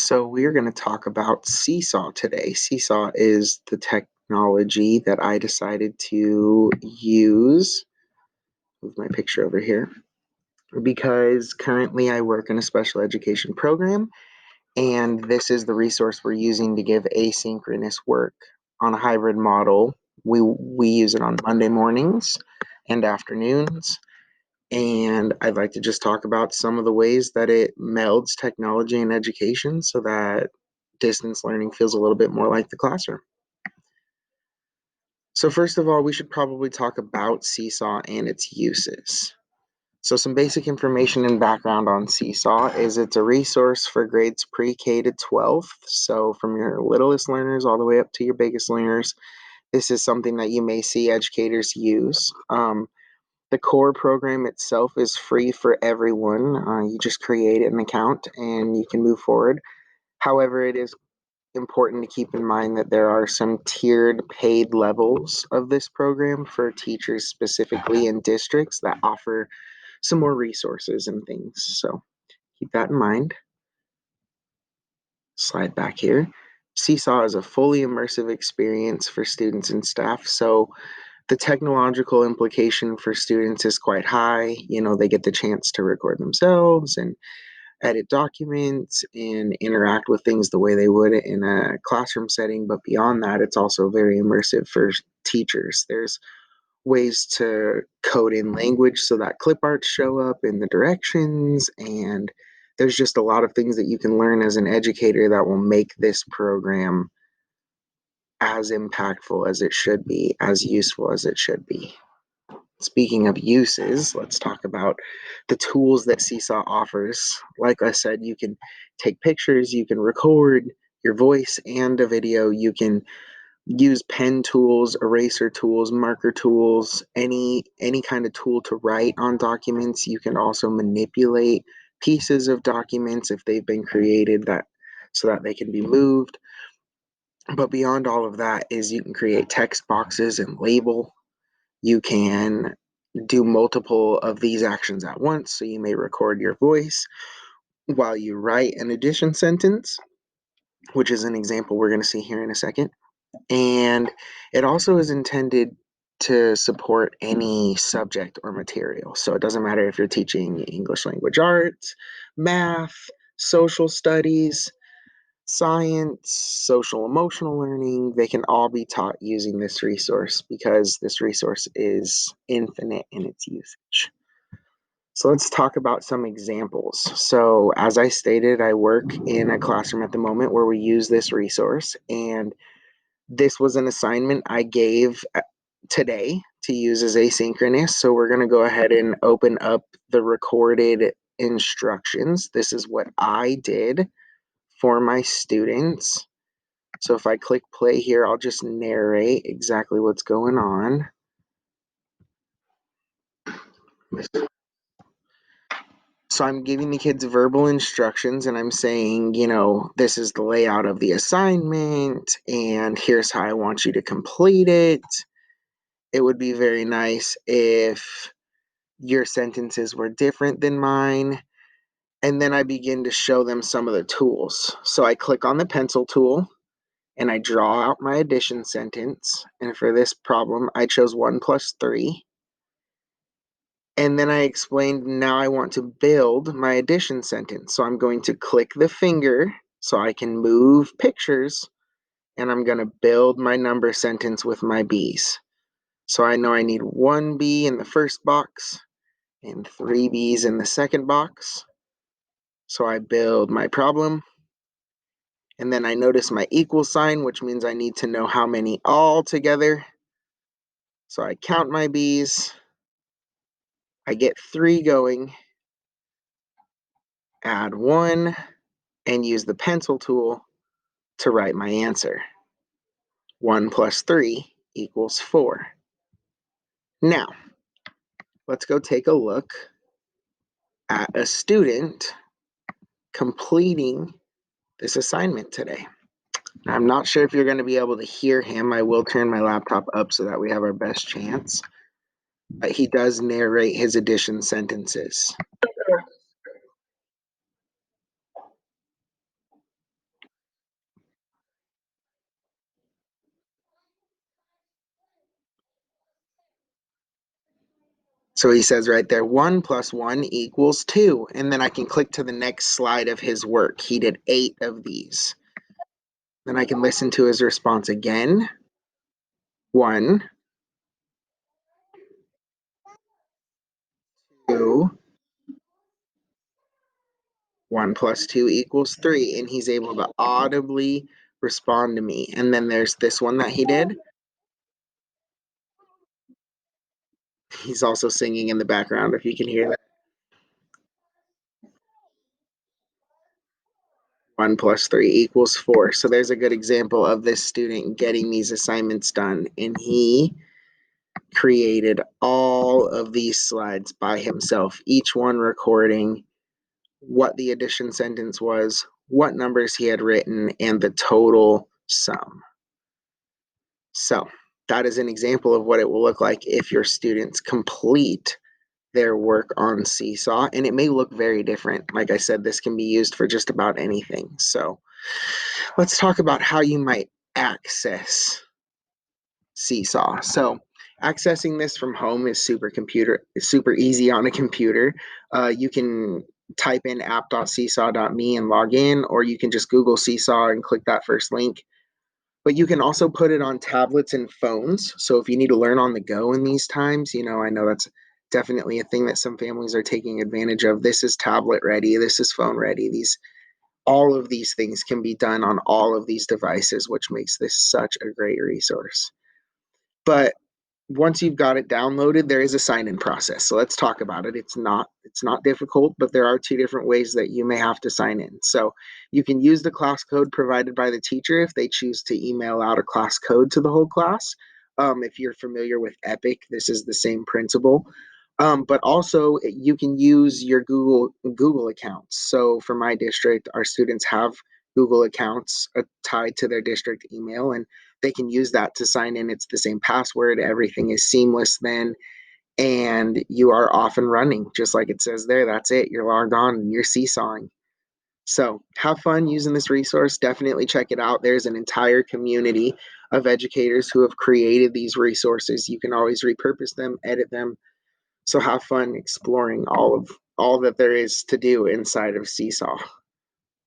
So we're going to talk about Seesaw today. Seesaw is the technology that I decided to use. Move my picture over here because currently I work in a special education program, and this is the resource we're using to give asynchronous work on a hybrid model. We use it on Monday mornings and afternoons, and I'd like to just talk about some of the ways that it melds technology and education so that distance learning feels a little bit more like the classroom. So first of all, we should probably talk about Seesaw and its uses. So some basic information and background on Seesaw is it's a resource for grades pre-K to 12. So from your littlest learners all the way up to your biggest learners, this is something that you may see educators use. The core program itself is free for everyone. You just create an account and you can move forward. However, it is important to keep in mind that there are some tiered paid levels of this program for teachers specifically in districts that offer some more resources and things. So keep that in mind. Slide back here. Seesaw is a fully immersive experience for students and staff. So the technological implication for students is quite high. They get the chance to record themselves and edit documents and interact with things the way they would in a classroom setting. But beyond that, it's also very immersive for teachers. There's ways to code in language so that clip arts show up in the directions, and there's just a lot of things that you can learn as an educator that will make this program as impactful as it should be, as useful as it should be. Speaking of uses, let's talk about the tools that Seesaw offers. Like I said, you can take pictures, you can record your voice and a video, you can use pen tools, eraser tools, marker tools, any kind of tool to write on documents. You can also manipulate pieces of documents if they've been created so that they can be moved. But beyond all of that is you can create text boxes and label. You can do multiple of these actions at once. So you may record your voice while you write an addition sentence, which is an example we're going to see here in a second. And it also is intended to support any subject or material. So it doesn't matter if you're teaching English language arts, math, social studies, science, social emotional learning, they can all be taught using this resource because this resource is infinite in its usage. So let's talk about some examples. So as I stated, I work in a classroom at the moment where we use this resource, and this was an assignment I gave today to use as asynchronous. So we're going to go ahead and open up the recorded instructions. This is what I did for my students. So if I click play here, I'll just narrate exactly what's going on. So I'm giving the kids verbal instructions and I'm saying, this is the layout of the assignment and here's how I want you to complete it. It would be very nice if your sentences were different than mine. And then I begin to show them some of the tools. So I click on the pencil tool and I draw out my addition sentence. And for this problem, I chose 1 plus 3. And then I explained, now I want to build my addition sentence. So I'm going to click the finger so I can move pictures, and I'm going to build my number sentence with my B's. So I know I need 1 B in the first box and 3 B's in the second box. So I build my problem. And then I notice my equal sign, which means I need to know how many all together. So I count my B's. I get 3 going, add 1, and use the pencil tool to write my answer. 1 plus 3 equals 4. Now, let's go take a look at a student completing this assignment today. Now, I'm not sure if you're going to be able to hear him. I will turn my laptop up so that we have our best chance. But he does narrate his addition sentences. So he says right there, 1 plus 1 equals 2. And then I can click to the next slide of his work. He did 8 of these. Then I can listen to his response again. 1, 2, 1 plus 2 equals 3. And he's able to audibly respond to me. And then there's this one that he did. He's also singing in the background, if you can hear that. 1 plus 3 equals 4. So there's a good example of this student getting these assignments done. And he created all of these slides by himself, each one recording what the addition sentence was, what numbers he had written, and the total sum. So that is an example of what it will look like if your students complete their work on Seesaw, and it may look very different. Like I said, this can be used for just about anything. So let's talk about how you might access Seesaw. So accessing this from home is super easy on a computer. You can type in app.seesaw.me and log in, or you can just Google Seesaw and click that first link. But you can also put it on tablets and phones. So if you need to learn on the go in these times, I know that's definitely a thing that some families are taking advantage of. This is tablet ready, this is phone ready. All of these things can be done on all of these devices, which makes this such a great resource. But once you've got it downloaded, there is a sign-in process. So let's talk about it. It's not difficult, but there are two different ways that you may have to sign in. So you can use the class code provided by the teacher if they choose to email out a class code to the whole class. If you're familiar with Epic, this is the same principle. But also you can use your Google accounts. So for my district, our students have Google accounts tied to their district email, and they can use that to sign in. It's the same password. Everything is seamless then, and you are off and running, just like it says there. That's it. You're logged on and you're seesawing. So have fun using this resource. Definitely check it out. There's an entire community of educators who have created these resources. You can always repurpose them, edit them. So have fun exploring all that there is to do inside of Seesaw.